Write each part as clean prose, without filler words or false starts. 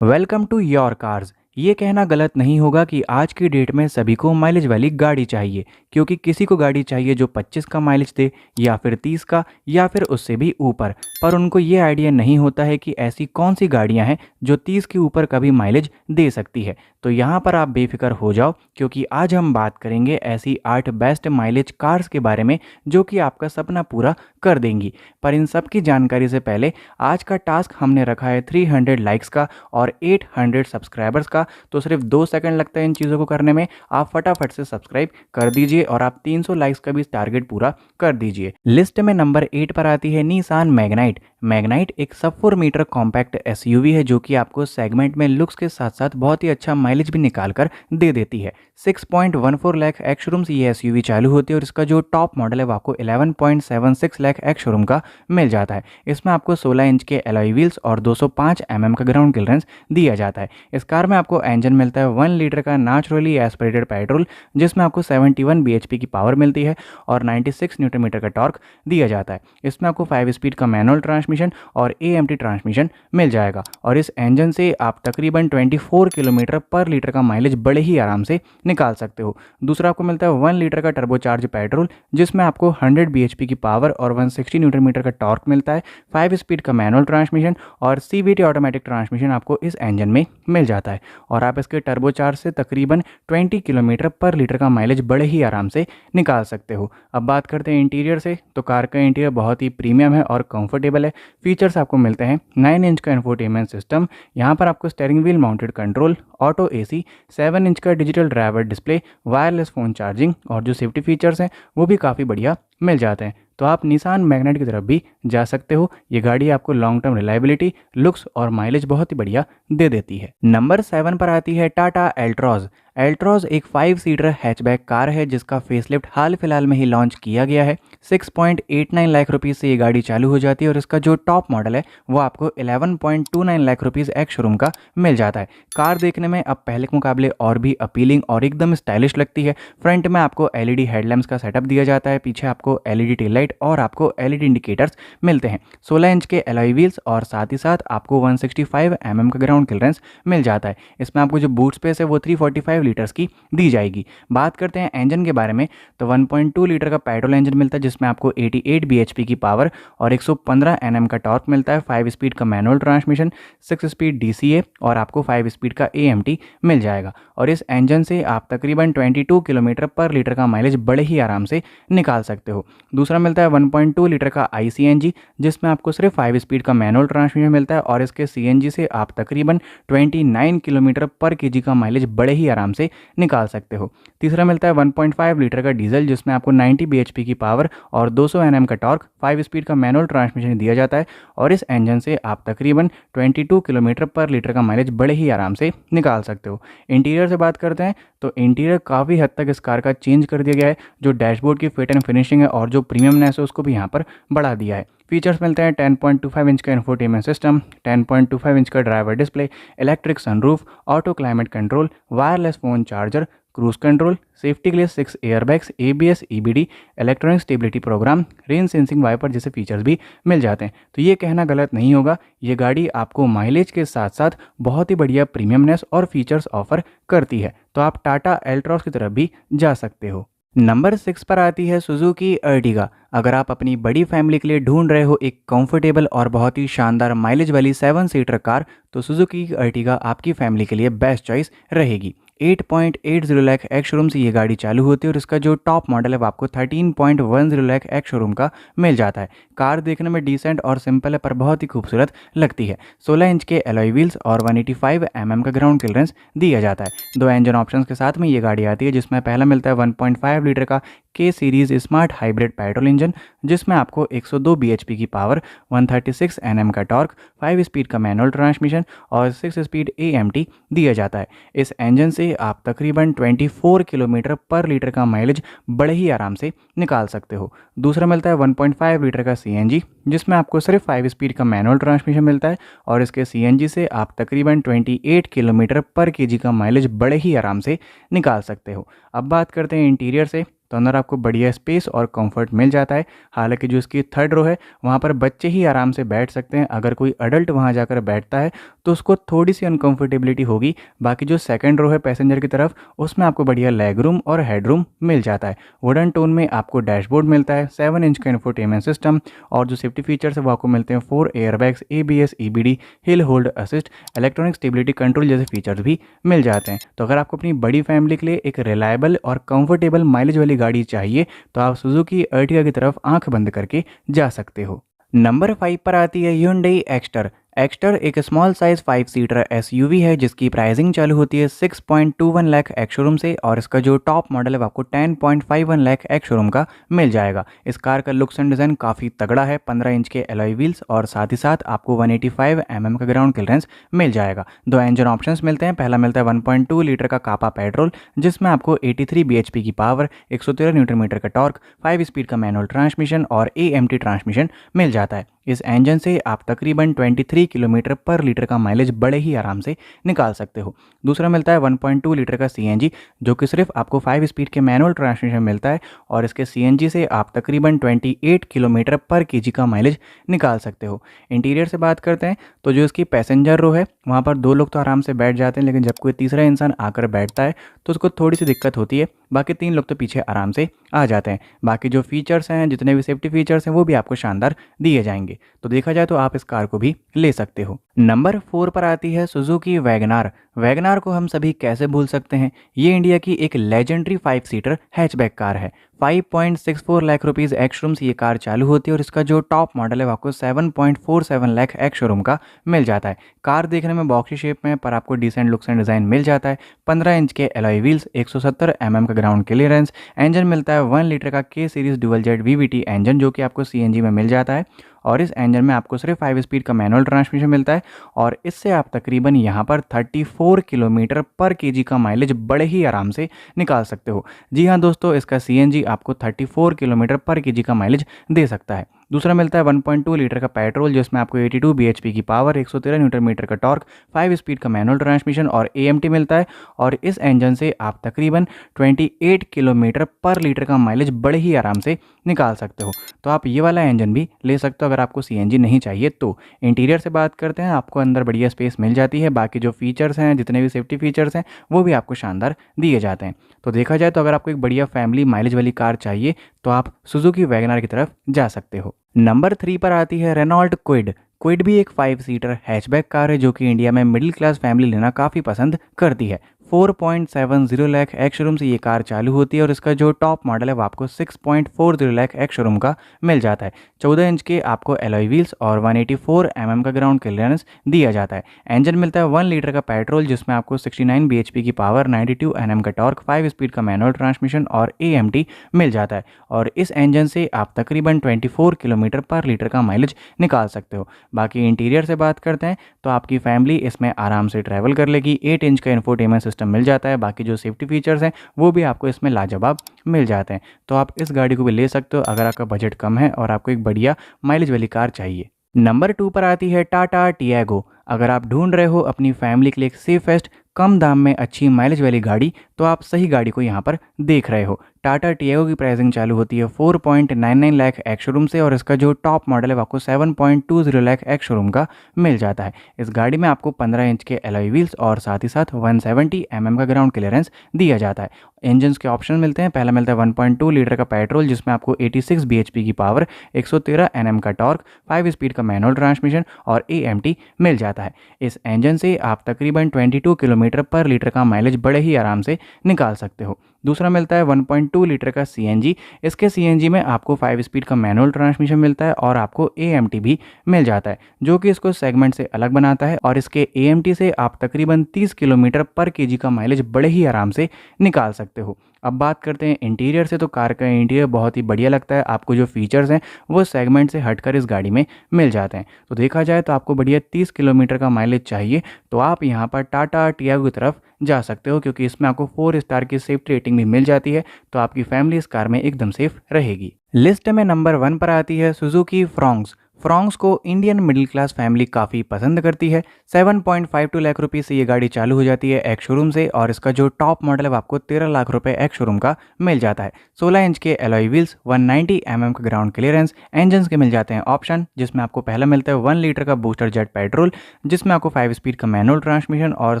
Welcome to your cars. ये कहना गलत नहीं होगा कि आज की डेट में सभी को माइलेज वाली गाड़ी चाहिए, क्योंकि किसी को गाड़ी चाहिए जो 25 का माइलेज दे या फिर 30 का या फिर उससे भी ऊपर। पर उनको ये आइडिया नहीं होता है कि ऐसी कौन सी गाड़ियां हैं जो 30 के ऊपर का भी माइलेज दे सकती है। तो यहाँ पर आप बेफिक्र हो जाओ, क्योंकि आज हम बात करेंगे ऐसी 8 बेस्ट माइलेज कार्स के बारे में जो कि आपका सपना पूरा कर देंगी। पर इन सब की जानकारी से पहले आज का टास्क हमने रखा है 300 लाइक्स का और 800 सब्सक्राइबर्स का। तो सिर्फ 2 सेकंड लगता है इन चीज़ों को करने में। आप फटाफट से सब्सक्राइब कर दीजिए और आप 300 लाइक्स का भी टारगेट पूरा कर दीजिए। लिस्ट में नंबर 8 पर आती है निसान मैग्नाइट। मैग्नाइट एक सब 4 मीटर कॉम्पैक्ट एसयूवी है जो कि आपको सेगमेंट में लुक्स के साथ साथ बहुत ही अच्छा माइलेज भी निकाल कर दे देती है। 6.14 लाख एक्स शोरूम से ये एसयूवी चालू होती है और इसका जो टॉप मॉडल है वो आपको 11.76 लाख एक्स शोरूम का मिल जाता है। इसमें आपको 16 इंच के एलॉय व्हील्स और 205 का ग्राउंड क्लियरेंस दिया जाता है। इस कार में आपको इंजन मिलता है 1 लीटर का नेचुरली एस्पिरेटेड पेट्रोल, जिसमें आपको 71 bhp की पावर मिलती है और 96 न्यूटन मीटर का टॉर्क दिया जाता है। इसमें आपको 5 स्पीड का मैनुअल ट्रांसमिशन और AMT ट्रांसमिशन मिल जाएगा और इस इंजन से आप तकरीबन 24 किलोमीटर पर लीटर का माइलेज बड़े ही आराम से निकाल सकते हो। दूसरा आपको मिलता है 1 लीटर का टर्बोचार्ज पेट्रोल, जिसमें आपको 100 bhp की पावर और 160 न्यूटन मीटर का टॉर्क मिलता है। 5 स्पीड का मैनुअल ट्रांसमिशन और CVT ऑटोमेटिक ट्रांसमिशन आपको इस इंजन में मिल जाता है और आप इसके टर्बोचार्ज से तकरीबन 20 किलोमीटर पर लीटर का माइलेज बड़े ही आराम से निकाल सकते हो। अब बात करते हैं इंटीरियर से, तो कार का इंटीरियर बहुत ही प्रीमियम है और कंफर्टेबल है। फीचर्स आपको मिलते हैं 9 इंच का इंफोटेनमेंट सिस्टम, यहाँ पर आपको steering wheel mounted control, auto AC, 7 inch का digital driver display, wireless phone charging और जो सेफ्टी फीचर्स हैं वो भी काफ़ी बढ़िया मिल जाते हैं। तो आप निसान मैग्नाइट की तरफ भी जा सकते हो। ये गाड़ी आपको लॉन्ग टर्म रिलायबिलिटी, लुक्स और माइलेज बहुत ही बढ़िया दे देती है। नंबर 7 पर आती है टाटा एल्ट्रॉज। एल्ट्रॉज एक 5 सीटर हैचबैक कार है जिसका फेसलिफ्ट हाल फिलहाल में ही लॉन्च किया गया है। 6.89 लाख रुपीज़ से ये गाड़ी चालू हो जाती है और इसका जो टॉप मॉडल है वो आपको 11.29 लाख रुपीज़ एक्स शोरूम का मिल जाता है। कार देखने में अब पहले के मुकाबले और भी अपीलिंग और एकदम स्टाइलिश लगती है। फ्रंट में आपको LED हेडलैम्प्स का सेटअप दिया जाता है, पीछे आपको LED टेल लाइट और आपको LED इंडिकेटर्स मिलते हैं। 16 इंच के एलॉय व्हील्स और साथ ही साथ आपको 165 का ग्राउंड क्लियरेंस मिल जाता है। इसमें आपको जो बूट स्पेस है वो 345 लीटर्स की दी जाएगी। बात करते हैं इंजन के बारे में, तो 1.2 लीटर का पेट्रोल इंजन मिलता है जिसमें आपको 88 bhp की पावर और 115 Nm का टॉर्क मिलता है। 5 स्पीड का मैनुअल ट्रांसमिशन, 6 स्पीड DCA और आपको 5 स्पीड का AMT मिल जाएगा और इस इंजन से आप तकरीबन 22 किलोमीटर पर लीटर का माइलेज बड़े ही आराम से निकाल सकते हो। दूसरा मिलता है 1.2 लीटर का ICNG, जिसमें आपको सिर्फ 5 स्पीड का मैनुअल ट्रांसमिशन मिलता है और इसके CNG से आप तकरीबन 29 किलोमीटर पर केजी का माइलेज बड़े ही आराम से निकाल सकते हो। तीसरा मिलता है 1.5 लीटर का डीजल, जिसमें आपको 90 bhp की पावर और 200 Nm का टॉर्क, 5 स्पीड का मैनुअल ट्रांसमिशन दिया जाता है और इस इंजन से आप तकरीबन 22 किलोमीटर पर लीटर का माइलेज बड़े ही आराम से निकाल सकते हो। इंटीरियर से बात करते हैं तो इंटीरियर काफ़ी हद तक इस कार का चेंज कर दिया गया है। जो डैशबोर्ड की फिट एंड फिनिशिंग है और जो प्रीमियमनेस है उसको भी यहाँ पर बढ़ा दिया है। फीचर्स मिलते हैं 10.25 इंच का इंफोटेनमेंट सिस्टम, 10.25 इंच का driver display, electric sunroof, auto climate control, wireless phone charger, cruise control, safety के लिए 6 airbags, ABS, EBD, electronic stability program, rain sensing wiper जैसे फीचर्स भी मिल जाते हैं। तो ये कहना गलत नहीं होगा, ये गाड़ी आपको माइलेज के साथ साथ बहुत ही बढ़िया प्रीमियमनेस और फीचर्स ऑफर करती है। तो आप टाटा एल्ट्रॉस की तरफ भी जा सकते हो। नंबर 6 पर आती है सुजुकी अर्टिगा। अगर आप अपनी बड़ी फैमिली के लिए ढूंढ रहे हो एक कंफर्टेबल और बहुत ही शानदार माइलेज वाली 7 सीटर कार, तो सुजुकी अर्टिगा आपकी फैमिली के लिए बेस्ट चॉइस रहेगी। 8.80 लाख एक्स शोरूम से ये गाड़ी चालू होती है और इसका जो टॉप मॉडल है वो आपको 13.10 लाख एक्स शोरूम का मिल जाता है। कार देखने में डिसेंट और सिंपल है पर बहुत ही खूबसूरत लगती है। 16 इंच के एलॉय व्हील्स और 185 का ग्राउंड क्लियरेंस दिया जाता है। 2 इंजन ऑप्शंस के साथ में ये गाड़ी आती है, जिसमें पहला मिलता है 1.5 लीटर का K series smart hybrid petrol engine, जिसमें आपको 102 bhp की पावर, 136 Nm का टॉर्क, 5 स्पीड का मैनुअल ट्रांसमिशन और 6 स्पीड AMT दिया जाता है। इस इंजन से आप तकरीबन 24 किलोमीटर पर लीटर का माइलेज बड़े ही आराम से निकाल सकते हो। दूसरा मिलता है 1.5 लीटर का CNG, जिसमें आपको सिर्फ 5 स्पीड का मैनुअल ट्रांसमिशन मिलता है और इसके CNG से आप तकरीबन 28 किलोमीटर पर केजी का माइलेज बड़े ही आराम से निकाल सकते हो। अब बात करते हैं इंटीरियर से, तो अंदर आपको बढ़िया स्पेस और कंफर्ट मिल जाता है। हालांकि जो इसकी थर्ड रो है वहाँ पर बच्चे ही आराम से बैठ सकते हैं। अगर कोई अडल्ट वहाँ जाकर बैठता है तो उसको थोड़ी सी अनकंफर्टेबिलिटी होगी। बाकी जो सेकंड रो है पैसेंजर की तरफ, उसमें आपको बढ़िया लेग रूम और हेड रूम मिल जाता है। वुडन टोन में आपको डैशबोर्ड मिलता है, 7 इंच का इंफोटेनमेंट सिस्टम, और जो सेफ्टी फीचर्स है वो आपको मिलते हैं 4 airbags, ABS, EBD, hill hold assist, electronic stability control जैसे फीचर्स भी मिल जाते हैं। तो अगर आपको अपनी बड़ी फैमिली के लिए एक रिलायबल और कंफर्टेबल माइलेज वाली गाड़ी चाहिए तो आप सुजुकी अर्टिगा की तरफ आंख बंद करके जा सकते हो। नंबर 5 पर आती है Hyundai एक्स्टर। एक्स्टर एक स्मॉल साइज 5 सीटर SUV है जिसकी प्राइसिंग चालू होती है 6.21 लाख एक्स शोरूम से, और इसका जो टॉप मॉडल है वो आपको 10.51 लाख एक्स शोरूम का मिल जाएगा। इस कार का लुक्स एंड डिज़ाइन काफ़ी तगड़ा है, 15 इंच के एलॉय व्हील्स और साथ ही साथ आपको 185 mm का ग्राउंड क्लियरेंस मिल जाएगा। दो इंजन ऑप्शंस मिलते हैं। पहला मिलता है 1.2 लीटर का कापा पेट्रोल जिसमें आपको 83 bhp की पावर, 113 न्यूटन मीटर का टॉर्क, 5 स्पीड का मैनुअल ट्रांसमिशन और AMT ट्रांसमिशन मिल जाता है। इस इंजन से आप तकरीबन 23 किलोमीटर पर लीटर का माइलेज बड़े ही आराम से निकाल सकते हो। दूसरा मिलता है 1.2 लीटर का CNG जो कि सिर्फ आपको 5 स्पीड के मैनुअल ट्रांसमिशन मिलता है, और इसके CNG से आप तकरीबन 28 किलोमीटर पर kg का माइलेज निकाल सकते हो। इंटीरियर से बात करते हैं तो जो इसकी पैसेंजर रो है वहाँ पर 2 लोग तो आराम से बैठ जाते हैं, लेकिन जब कोई तीसरा इंसान आकर बैठता है तो उसको थोड़ी सी दिक्कत होती है। बाकी 3 लोग तो पीछे आराम से आ जाते हैं। बाकी जो फीचर्स हैं, जितने भी सेफ्टी फीचर्स हैं वो भी आपको शानदार दिए जाएंगे। तो देखा जाए तो आप इस कार को भी ले सकते हो। नंबर 4 पर आती है सुजुकी वैगनार। वैगनार को हम सभी कैसे भूल सकते हैं, ये इंडिया की एक लेजेंडरी 5 सीटर हैचबैक कार है। 5.64 लाख रुपीज़ एक्स शोरूम से ये कार चालू होती है, और इसका जो टॉप मॉडल है वो आपको 7.47 लाख एक्स शोरूम का मिल जाता है। कार देखने में बॉक्सी शेप में पर आपको डिसेंट लुक्स एंड डिज़ाइन मिल जाता है। 15 इंच के एलॉय व्हील्स, 170 mm का ग्राउंड क्लियरेंस, इंजन मिलता है 1 लीटर का K series dual jet VVT engine जो कि आपको CNG में मिल जाता है, और इस इंजन में आपको सिर्फ 5 स्पीड का मैनुअल ट्रांसमिशन मिलता है, और इससे आप तकरीबन यहाँ पर 34 किलोमीटर पर kg का माइलेज बड़े ही आराम से निकाल सकते हो। जी हाँ दोस्तों, इसका CNG आपको 34 किलोमीटर पर kg का माइलेज दे सकता है। दूसरा मिलता है 1.2 लीटर का पेट्रोल जिसमें आपको 82 bhp की पावर, 113 न्यूटन मीटर का टॉर्क, 5 स्पीड का मैनुअल ट्रांसमिशन और AMT मिलता है, और इस इंजन से आप तकरीबन 28 किलोमीटर पर लीटर का माइलेज बड़े ही आराम से निकाल सकते हो। तो आप ये वाला इंजन भी ले सकते हो अगर आपको CNG नहीं चाहिए तो। इंटीरियर से बात करते हैं, आपको अंदर बढ़िया स्पेस मिल जाती है। बाकी जो फीचर्स हैं, जितने भी सेफ्टी फीचर्स हैं वो भी आपको शानदार दिए जाते हैं। तो देखा जाए तो अगर आपको एक बढ़िया फैमिली माइलेज वाली कार चाहिए तो आप सुजुकी वैगनार की तरफ जा सकते हो। नंबर 3 पर आती है रेनॉल्ट क्विड। क्विड भी एक 5 सीटर हैचबैक कार है जो कि इंडिया में मिडिल क्लास फैमिली लेना काफ़ी पसंद करती है। 4.70 लाख एक्स शोरूम से ये कार चालू होती है, और इसका जो टॉप मॉडल है वो आपको 6.40 लाख एक्स शोरूम का मिल जाता है। 14 इंच के आपको एलॉय व्हील्स और 184 mm का ग्राउंड क्लियरेंस दिया जाता है। इंजन मिलता है 1 लीटर का पेट्रोल जिसमें आपको 69 bhp की पावर, 92 Nm का टॉर्क, 5 स्पीड का मैनुअल ट्रांसमिशन और AMT मिल जाता है, और इस इंजन से आप तकरीबन 24 किलोमीटर पर लीटर का माइलेज निकाल सकते हो। बाकी इंटीरियर से बात करते हैं तो आपकी फैमिली इसमें आराम से ट्रैवल कर लेगी। 8 इंच का इंफोटेनमेंट सिस्टम मिल जाता है। बाकी जो सेफ्टी फीचर्स हैं वो भी आपको इसमें लाजवाब मिल जाते हैं। तो आप इस गाड़ी को भी ले सकते हो अगर आपका बजट कम है और आपको एक बढ़िया माइलेज वाली कार चाहिए। नंबर 2 पर आती है टाटा टियागो। अगर आप ढूंढ रहे हो अपनी फैमिली के लिए एक सेफेस्ट, कम दाम में अच्छी माइलेज वाली गाड़ी, तो आप सही गाड़ी को यहाँ पर देख रहे हो। टाटा टियागो की प्राइसिंग चालू होती है 4.99 लाख एक्स शोरूम से, और इसका जो टॉप मॉडल है वो आपको 7.20 लाख एक्स शोरूम का मिल जाता है। इस गाड़ी में आपको 15 इंच के एलॉय व्हील्स और साथ ही साथ 170 mm का ग्राउंड क्लियरेंस दिया जाता है। इंजन के ऑप्शन मिलते हैं। पहला मिलता है 1.2 लीटर का पेट्रोल जिसमें आपको 86 bhp की पावर, 113 Nm का टॉर्क, 5 स्पीड का मैनुअल ट्रांसमिशन और AMT मिल जाता है। इस इंजन से आप तकरीबन 22 किलोमीटर पर लीटर का माइलेज बड़े ही आराम से निकाल सकते हो। दूसरा मिलता है 1.2 लीटर का CNG। इसके CNG में आपको 5 स्पीड का मैनुअल ट्रांसमिशन मिलता है और आपको AMT भी मिल जाता है जो कि इसको सेगमेंट से अलग बनाता है, और इसके AMT से आप तकरीबन 30 किलोमीटर पर kg का माइलेज बड़े ही आराम से निकाल सकते हो। अब बात करते हैं इंटीरियर से, तो कार का इंटीरियर बहुत ही बढ़िया लगता है। आपको जो फीचर्स हैं वो सेगमेंट से हटकर इस गाड़ी में मिल जाते हैं। तो देखा जाए तो आपको बढ़िया 30 किलोमीटर का माइलेज चाहिए तो आप यहाँ पर टाटा टियागो की तरफ जा सकते हो, क्योंकि इसमें आपको 4 स्टार की सेफ्टी रेटिंग भी मिल जाती है। तो आपकी फैमिली इस कार में एकदम सेफ रहेगी। लिस्ट में नंबर 1 पर आती है सुजुकी फ्रॉन्क्स। फ्रॉन्क्स को इंडियन मिडिल क्लास फैमिली काफ़ी पसंद करती है। 7.52 लाख रुपये से ये गाड़ी चालू हो जाती है एक्स शोरूम से, और इसका जो टॉप मॉडल है वो आपको 13 लाख रुपए एक्स शोरूम का मिल जाता है। 16 इंच के एलॉय व्हील्स, 190 का ग्राउंड क्लियरेंस, इंजन के मिल जाते हैं ऑप्शन, जिसमें आपको पहला मिलता है 1 लीटर का बूस्टर जेट पेट्रोल, जिसमें आपको 5 स्पीड का मैनुअल ट्रांसमिशन और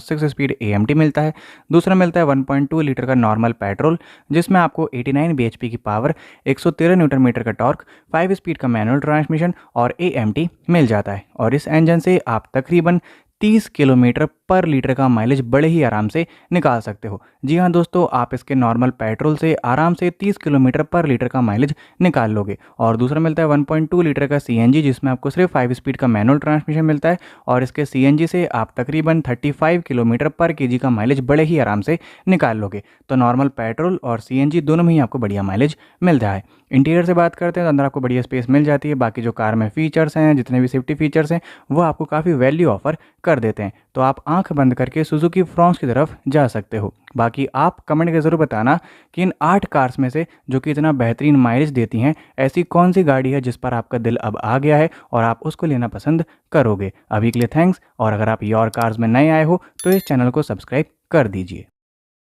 6 स्पीड AMT मिलता है। दूसरा मिलता है 1.2 लीटर का नॉर्मल पेट्रोल, जिसमें आपको 89 bhp की पावर, 113 न्यूटन मीटर का टॉर्क, 5 स्पीड का मैनुअल ट्रांसमिशन और AMT मिल जाता है। और इस इंजन से आप तकरीबन 30 किलोमीटर पर लीटर का माइलेज बड़े ही आराम से निकाल सकते हो। जी हाँ दोस्तों, आप इसके नॉर्मल पेट्रोल से आराम से 30 किलोमीटर पर लीटर का माइलेज निकाल लोगे। और दूसरा मिलता है 1.2 लीटर का CNG, जिसमें आपको सिर्फ 5 स्पीड का मैनुअल ट्रांसमिशन मिलता है, और इसके CNG से आप तकरीबन 35 किलोमीटर पर kg का माइलेज बड़े ही आराम से निकाल लोगे। तो नॉर्मल पेट्रोल और CNG दोनों में ही आपको बढ़िया माइलेज मिलता है। इंटीरियर से बात करते हैं तो अंदर आपको बढ़िया स्पेस मिल जाती है। बाकी जो कार में फीचर्स हैं, जितने भी सेफ्टी फीचर्स हैं, वो आपको काफ़ी वैल्यू ऑफर कर देते हैं। तो आप आंख बंद करके सुजुकी फ्रॉन्क्स की तरफ जा सकते हो। बाकी आप कमेंट करके ज़रूर बताना कि इन 8 कार्स में से जो कि इतना बेहतरीन माइलेज देती हैं, ऐसी कौन सी गाड़ी है जिस पर आपका दिल अब आ गया है और आप उसको लेना पसंद करोगे। अभी के लिए थैंक्स, और अगर आप योर कार्स में नए आए हो तो इस चैनल को सब्सक्राइब कर दीजिए।